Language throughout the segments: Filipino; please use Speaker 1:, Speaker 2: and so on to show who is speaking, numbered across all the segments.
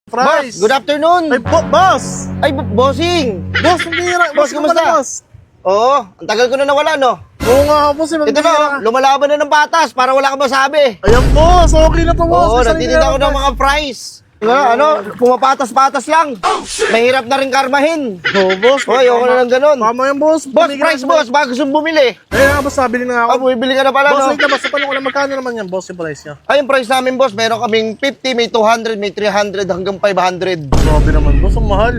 Speaker 1: Price.
Speaker 2: Boss, good afternoon.
Speaker 1: Ay, boss!
Speaker 2: Ay, bossing.
Speaker 1: Boss, hindi na.
Speaker 2: Boss, kumusta?
Speaker 1: Boss.
Speaker 2: Oo, ang tagal ko na nawala, no?
Speaker 1: Oo nga, boss.
Speaker 2: Ito na, lumalaban na ng batas para wala ka masabi.
Speaker 1: Ayan, boss. Okay na to, boss.
Speaker 2: Oo,
Speaker 1: May sarili
Speaker 2: nagtitinda
Speaker 1: na
Speaker 2: ko ng mga fries. Pumapatas-patas lang. Mahirap na rin karmahin.
Speaker 1: Oo, boss.
Speaker 2: Hoy, okay na lang ganun.
Speaker 1: Tama yan, boss.
Speaker 2: Boss, price, boss. Baka gusto mong bumili.
Speaker 1: Ayun nga, boss. Nabili na nga ako.
Speaker 2: Bumibili ka na pala,
Speaker 1: Boss,
Speaker 2: no?
Speaker 1: wait na, boss. Paano ko lang magkano naman yan, boss, yung price niya?
Speaker 2: Ay, yung price namin, boss, meron kaming 50, may 200, may 300, hanggang 500.
Speaker 1: Grabe naman, boss. Ang mahal.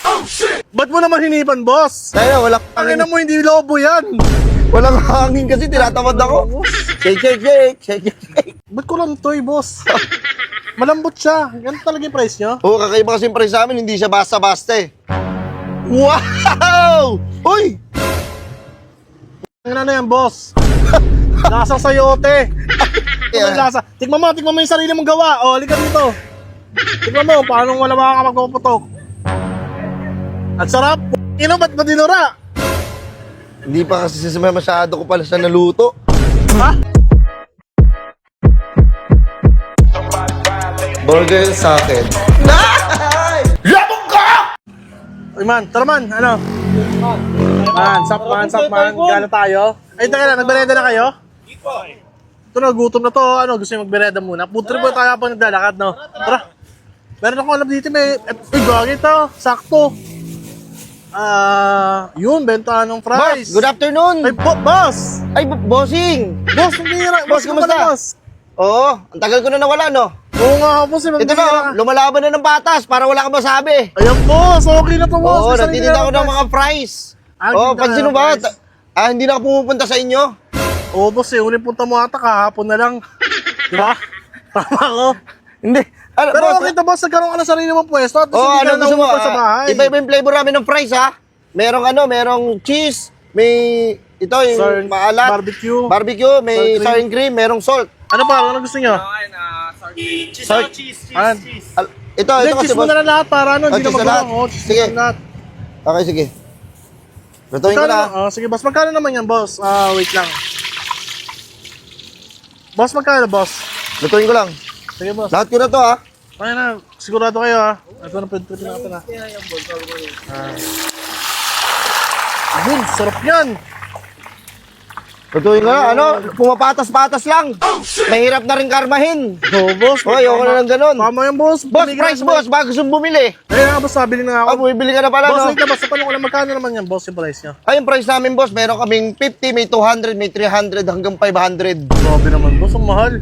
Speaker 1: Oh, shit! Ba't mo naman hinipan, boss?
Speaker 2: Kaya wala
Speaker 1: Ang ina mo, hindi lobo yan.
Speaker 2: walang hangin kasi tinatamad ako. Shake, shake, shake, shake, shake.
Speaker 1: Ba't ko lang to, boss? Malambot siya. Yan talaga yung price niya.
Speaker 2: Oo, kakaiba kasi yung price namin, hindi siya basta-basta eh. Wow! Uy!
Speaker 1: Ang na yan, boss. Lasang sayote. Ano lasa? Tignan mo yung sarili mong gawa. O, halika dito. Tignan mo, paano wala ka magpuputok. At sarap. Ino, ba't ba dinura?
Speaker 2: Hindi pa kasi masyado ko pala siya naluto.
Speaker 1: Ha?
Speaker 2: Burger sa akin. Labog ka!
Speaker 1: Uy, man. Tara, man. Ano? Man. Sakman. Gala tayo. Ay, teka lang. Nagbereda na kayo? Ito na, gutom na to. Ano, gusto nyo magbereda muna? Food trip po tayo habang naglalakad, no? Tara. Meron ako alam dito, may... Uy, gagawin to. Sakto. Yun, benta ng
Speaker 2: Boss,
Speaker 1: fries.
Speaker 2: good afternoon.
Speaker 1: Ay, boss!
Speaker 2: Ay, bossing.
Speaker 1: Boss, hindi na.
Speaker 2: Boss, kumusta?
Speaker 1: Boss.
Speaker 2: Oo, ang tagal ko na nawala, no?
Speaker 1: Oo nga, boss.
Speaker 2: Ito na, lumalaban na ng batas para wala ka masabi.
Speaker 1: Ayan, boss. Okay na to, boss.
Speaker 2: Oo,
Speaker 1: May sarili
Speaker 2: nagtitinda
Speaker 1: na
Speaker 2: ko ng
Speaker 1: fries.
Speaker 2: mga fries. Oo,
Speaker 1: Nagtitinda
Speaker 2: pansin
Speaker 1: ka
Speaker 2: mo
Speaker 1: ng
Speaker 2: ba?
Speaker 1: fries.
Speaker 2: Hindi na ako pumupunta sa inyo.
Speaker 1: Oo, boss. Huling punta mo ata kahapon na lang. Di ba? Tama ko.
Speaker 2: Hindi. Ano,
Speaker 1: Pero
Speaker 2: boss,
Speaker 1: okay to, boss. Nagkaroon ka na sarili mong pwesto. At
Speaker 2: Oo,
Speaker 1: hindi ka
Speaker 2: ano
Speaker 1: na
Speaker 2: gusto mo?
Speaker 1: umupa sa bahay.
Speaker 2: Iba-iba yung flavor namin ng fries, ha? Merong cheese, may ito yung maalat, barbecue, may sour cream, merong salt.
Speaker 1: Ano pa? Ano gusto nyo?
Speaker 2: Cheese.
Speaker 1: Ayan.
Speaker 2: Ito
Speaker 1: Cheese
Speaker 2: kasi
Speaker 1: mo
Speaker 2: boss.
Speaker 1: na lang lahat para ano, hindi
Speaker 2: cheese
Speaker 1: na
Speaker 2: na lahat.
Speaker 1: magulang. Oo, cheese
Speaker 2: Sige.
Speaker 1: na lahat.
Speaker 2: Okay, sige. Lutuin ko na.
Speaker 1: Sige, boss. Magkano naman yan, boss? Wait lang. Boss, magkano, boss?
Speaker 2: Lutuin ko lang.
Speaker 1: Sige, boss.
Speaker 2: Lahat ko na to, ha?
Speaker 1: Ayan na. Sigurado kayo, ha? Ito na pwede natin, ha? Ayun, sarap yan.
Speaker 2: Lutuin ko na. Pumapatas-patas lang. Mahirap na rin karmahin.
Speaker 1: Oo, boss.
Speaker 2: Hoy, okay na lang ganun.
Speaker 1: Tama yan, boss.
Speaker 2: Boss, price, boss. Baka gusto mong bumili.
Speaker 1: Ayun nga, boss. Nabili na ako.
Speaker 2: Bumibili ka na pala,
Speaker 1: Boss,
Speaker 2: no?
Speaker 1: wait na, boss. Paano ko lang magkano naman yan, boss, yung price niya?
Speaker 2: Ay, yung price namin, boss, meron kaming 50, may 200, may 300, hanggang 500.
Speaker 1: Grabe naman, boss. Ang mahal.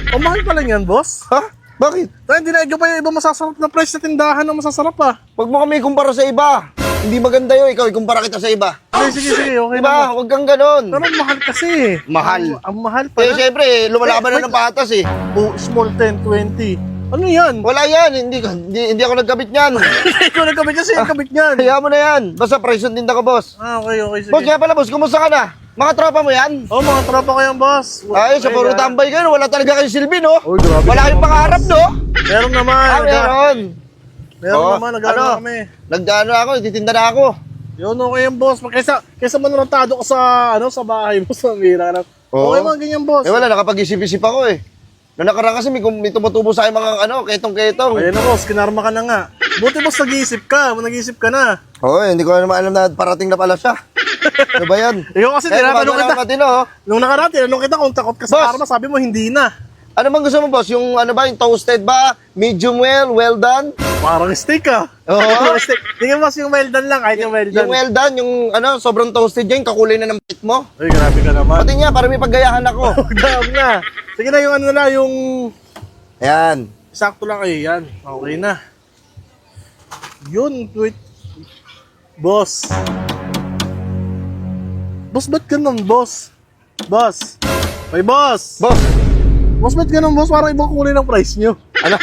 Speaker 1: Ang mahal pa lang yan, boss.
Speaker 2: Ha? Bakit?
Speaker 1: Tayo, dinagyo pa yung iba masasarap na price na tindahan na masasarap, ha?
Speaker 2: Huwag mo kami ikumpara sa iba. Hindi maganda yun. Ikaw, ikumpara kita sa iba.
Speaker 1: Sige. Okay
Speaker 2: Diba?
Speaker 1: naman.
Speaker 2: Huwag kang ganon.
Speaker 1: Pero ang mahal kasi.
Speaker 2: Mahal.
Speaker 1: Ang mahal pa.
Speaker 2: Kaya syempre, lumalaban na ng patas eh.
Speaker 1: Oh, small 10, 20. Ano yan?
Speaker 2: Wala yan. Hindi ako nagkabit niyan.
Speaker 1: Ikaw nagkabit kasi yung kabit niyan.
Speaker 2: Kaya mo na yan. Basta price yung tinda ko, boss.
Speaker 1: Okay, sige.
Speaker 2: Boss, kaya pala, boss. Kumusta ka na? Mga tropa mo yan?
Speaker 1: Oh, mga tropa ko yan, boss.
Speaker 2: Ay, sa puro tambay kayo. Wala talaga kayong silbi, no?
Speaker 1: Oy, grabe.
Speaker 2: Wala kayong pangarap, no?
Speaker 1: Meron naman.
Speaker 2: Meron.
Speaker 1: Meron
Speaker 2: Oo.
Speaker 1: naman, nag-ano kami.
Speaker 2: Nagdano ako, titinda na ako.
Speaker 1: Yun, okay yan, boss. Kaysa manurantado ko sa bahay, boss. Ang hira na.
Speaker 2: Oo.
Speaker 1: Okay mga ganyan, boss.
Speaker 2: Eh wala, nakapag-isip-isip ako eh. Noong nakaraan kasi may tumutubo sa akin mga ketong-ketong.
Speaker 1: Ayan na, boss. Kinarma ka na nga. Buti, boss, nag-iisip ka na.
Speaker 2: Oo, hindi ko naman alam na parating na pala siya. Ano ba yan?
Speaker 1: Ikaw kasi tinatanong kita.
Speaker 2: Matino, oh.
Speaker 1: Nung nakaraan, tinanong kita kung takot ka sa
Speaker 2: Boss.
Speaker 1: karma, sabi mo hindi na.
Speaker 2: Ano bang gusto mo, boss? Yung yung toasted ba? Medium well done?
Speaker 1: Parang steak ah.
Speaker 2: Oo.
Speaker 1: Parang steak. Tingnan mo yung well done lang, kahit yung well done.
Speaker 2: Yung well done, yung sobrang toasted yan, kakulay na ng pit mo.
Speaker 1: Ay, grabe ka naman.
Speaker 2: Pati niya, para may paggayahan ako.
Speaker 1: Grabe na. Sige na yung yung
Speaker 2: Ayan.
Speaker 1: sakto lang kayo yan. Okay na. Yun, wait. Boss. Boss, ba't ganun, boss? Boss. May boss.
Speaker 2: Boss,
Speaker 1: Boss, ba't ganun, boss? Parang ibang kulay ng price nyo.
Speaker 2: ano?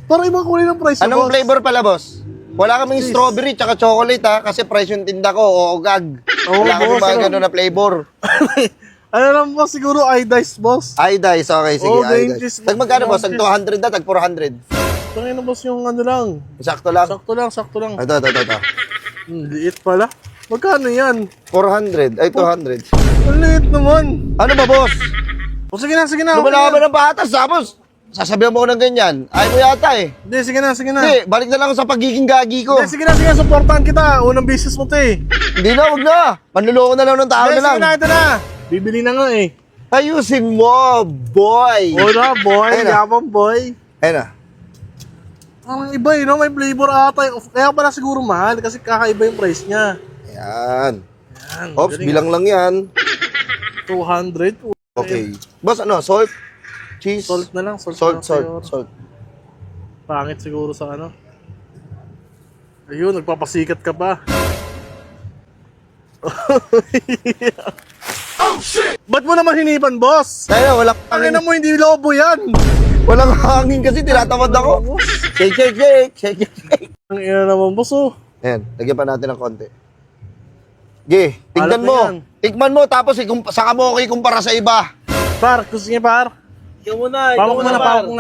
Speaker 1: Parang ibang kulay ng price nyo,
Speaker 2: Anong
Speaker 1: boss.
Speaker 2: flavor pala, boss? Wala kaming
Speaker 1: Cheese.
Speaker 2: strawberry tsaka chocolate ha, kasi price yung tinda ko, o gag.
Speaker 1: Oo,
Speaker 2: Wala kaming
Speaker 1: boss,
Speaker 2: mga
Speaker 1: ano?
Speaker 2: ganun na flavor.
Speaker 1: Ano lang, boss? Siguro iodized, boss.
Speaker 2: Iodize, okay, sige,
Speaker 1: Oh,
Speaker 2: iodize.
Speaker 1: Dainties.
Speaker 2: Tag magkano, boss? Tag 200 na, tag 400.
Speaker 1: Tangin na, boss, yung ano lang.
Speaker 2: Sakto lang.
Speaker 1: Sakto lang.
Speaker 2: Ito.
Speaker 1: Liit pala. Magkano yan?
Speaker 2: 400, ay 200.
Speaker 1: Ang liit naman.
Speaker 2: Ano ba, boss?
Speaker 1: O sige na, sige na.
Speaker 2: Lumalaban ng batas, tapos sasabihan mo ko ng ganyan. Ayaw mo yata eh.
Speaker 1: Hindi, sige na, sige na.
Speaker 2: Hindi, balik na lang sa pagiging gagi ko.
Speaker 1: Hindi, sige na, supportahan kita. Unang business mo to eh.
Speaker 2: Hindi na, huwag na. Manluloko na lang ng tao
Speaker 1: Hindi,
Speaker 2: na lang.
Speaker 1: sige na, ito na. Bibili na nga eh.
Speaker 2: Ayusin mo, boy.
Speaker 1: O na, boy.
Speaker 2: Ayun na.
Speaker 1: Yapang boy.
Speaker 2: Ayun na.
Speaker 1: Ang iba eh, no? May flavor ata. Kaya pala siguro mahal kasi kakaiba yung price niya.
Speaker 2: Ayan.
Speaker 1: Yan,
Speaker 2: Ops,
Speaker 1: galing.
Speaker 2: bilang lang yan.
Speaker 1: 200.
Speaker 2: Okay. Boss, ano? Salt? Cheese?
Speaker 1: Salt na lang.
Speaker 2: Salt.
Speaker 1: Pangit siguro sa ano. Ayun, nagpapasikat ka pa. Oh shit! Ba't mo naman hinipan, boss?
Speaker 2: Kaya walang
Speaker 1: Pangin
Speaker 2: hangin.
Speaker 1: na mo, hindi lobo yan.
Speaker 2: Walang hangin kasi tinatamad ako. Shake.
Speaker 1: Ang ina naman, boss, oh.
Speaker 2: Ayan, lagyan pa natin ng konti. Ge, tignan
Speaker 1: Alat na
Speaker 2: mo.
Speaker 1: yan.
Speaker 2: Tikman mo, tapos saka mo okay kumpara sa iba.
Speaker 1: Par, gusto niya, par.
Speaker 3: Ikaw muna,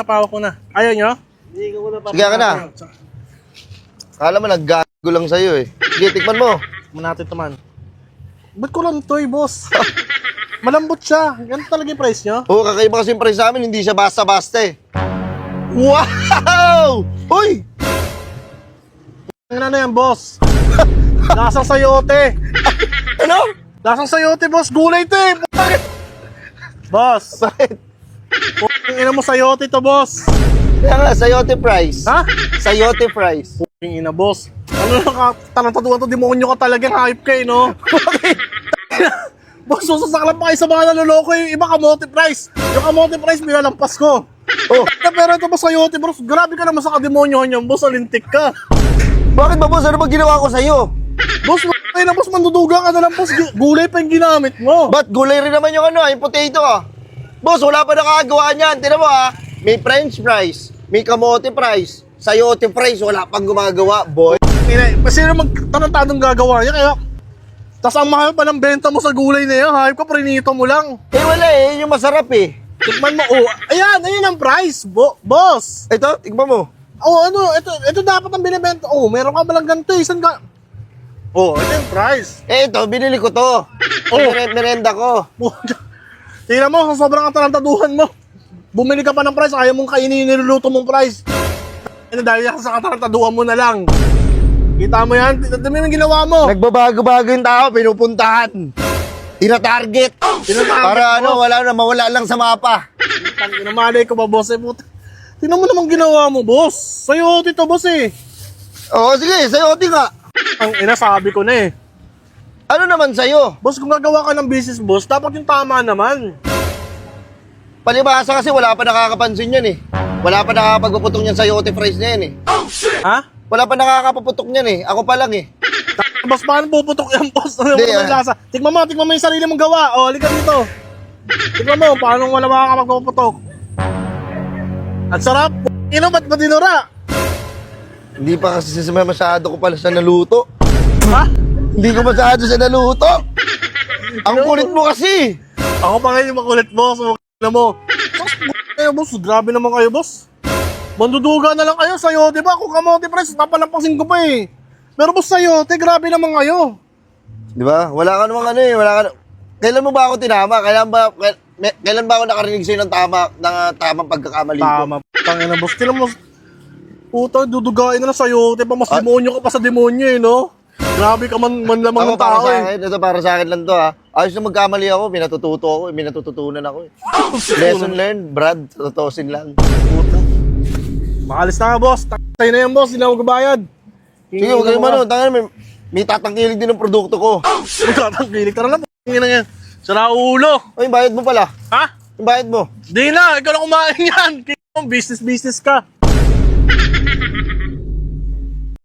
Speaker 1: Pawak ko na. Ayaw nyo?
Speaker 3: Hindi ko muna pa.
Speaker 2: Sige ka na. Akala mo naggago lang sa'yo eh. Sige, tikman mo.
Speaker 1: Muna natin ito man. Ba't ko lang ito eh, boss? Malambot siya. Ganun talaga yung price nyo?
Speaker 2: Oo, kakaiba kasi yung price namin, hindi siya basta-basta eh. Wow! Uy!
Speaker 1: Ano na yan, boss? Lasang sayote.
Speaker 2: Ano?
Speaker 1: Lasang sayote, boss. Gulay ito eh. Boss.
Speaker 2: Bakit?
Speaker 1: Putang ina mo sayote to, boss.
Speaker 2: Kaya nga, sayote price.
Speaker 1: Ha?
Speaker 2: Sayote price.
Speaker 1: Putang ina, boss. Ano lang ka, talantatuan to, demonyo ka talagang hype ka eh, no? Boss, susasaklan pa kayo sa mga naloloko yung iba kamote price. Yung kamote price, binalampas ko.
Speaker 2: Oh,
Speaker 1: Pero ito, boss, sayote, boss. Grabe ka naman sa kademonyo niyan, boss. Alintik ka.
Speaker 2: bakit ba boss? Ano ba ginawa ko sa'yo?
Speaker 1: Boss, ay na, boss, manduduga ka na lang, boss. Gulay pa yung ginamit mo.
Speaker 2: Ba't gulay rin naman yung ano, yung potato ah. Boss, wala pa nakakagawa niyan. Tignan mo ah. May french fries, may kamote fries, sayote fries, wala pang gumagawa, boy.
Speaker 1: Sino magtanong-tanong gagawa niya, kaya... Tapos ang mahal pa ng benta mo sa gulay na yan, hype ka, prinito mo lang.
Speaker 2: Eh wala eh, yun yung masarap eh.
Speaker 1: Tikman mo, oh, ayan ang price, boss.
Speaker 2: Ito, tignan mo.
Speaker 1: Oh, ano, ito dapat ang binibenta. Oh, meron ka balang ganito, isang ka... Oh, ito yung price.
Speaker 2: Eh ito, binili ko to.
Speaker 1: Oh.
Speaker 2: Merenda ko.
Speaker 1: Tingnan mo, sa sobrang katarantaduhan mo. Bumili ka pa ng price, ayaw mong kainin yung niluluto mong price. Ano, dahil sa katarantaduhan mo na lang. Kita mo yan? Dami yung ginawa mo.
Speaker 2: Nagbabago-bago yung tao, pinupuntahan. Tina-target. Para ano, mawala lang sa mapa.
Speaker 1: Namalay ko ba, boss? Eh, puta. Tingnan mo namang ginawa mo, boss. Sa'yo, tito, boss eh.
Speaker 2: Oo, sige, sayote nga.
Speaker 1: Ang ina, sabi ko na eh.
Speaker 2: Ano naman sa'yo?
Speaker 1: Boss, kung gagawa ka ng business, boss, dapat yung tama naman.
Speaker 2: Palibasa kasi wala pa nakakapansin yan eh. Wala pa nakakapagpuputong yan sayote fries na yan eh.
Speaker 1: Ha?
Speaker 2: Wala pa nakakapuputok niyan eh. Ako pa lang eh.
Speaker 1: Boss, paano puputok yan, boss? Ano mo
Speaker 2: Hindi,
Speaker 1: naman lasa? Tignan mo yung sarili mong gawa. O, halika dito. Tignan mo, paano wala makakapagpuputok. Ang sarap. Ino, ba't ba dinura?
Speaker 2: Hindi pa kasi masyado ko pala siya naluto.
Speaker 1: Ha?
Speaker 2: Hindi ko masyado siya naluto. Ang kulit mo kasi.
Speaker 1: Ako pa ngayon yung makulit, boss. Alam mo. Kayo, boss. Grabe naman kayo, boss. Manduduga na lang kayo sa'yo, di ba? Kung kamote price, napalampasin ko pa eh. Pero boss sa'yo, grabe naman kayo.
Speaker 2: Di ba? Wala ka namang ano eh. Kailan mo ba ako tinama? Kailan ba ako nakarinig sa'yo ng tamang pagkakamali ko?
Speaker 1: Tama, tangina boss. Kailan mo, puta, dudugain na lang sa'yo. Di ba, mas demonyo ka pa sa demonyo eh, no? Grabe ka man lamang ng
Speaker 2: Ako para
Speaker 1: tao
Speaker 2: sa
Speaker 1: eh.
Speaker 2: akin, ito para sa akin lang to ha. Ayos na magkamali ako, pinatututo ako, pinatututunan ako eh. Lesson learned, Brad, tutusin lang.
Speaker 1: Puta. Makalis na nga, boss. Tayo na yan, boss. Hindi na ako magbabayad.
Speaker 2: Sige, huwag kayo mano, may tatangkilig din ng produkto ko.
Speaker 1: Magkatangkilig. Tara na, p***ing na yan. Sara ulo.
Speaker 2: Ay, bayad mo pala.
Speaker 1: Ha?
Speaker 2: Yung bayad mo.
Speaker 1: Di na, ikaw na kumain yan. Business ka.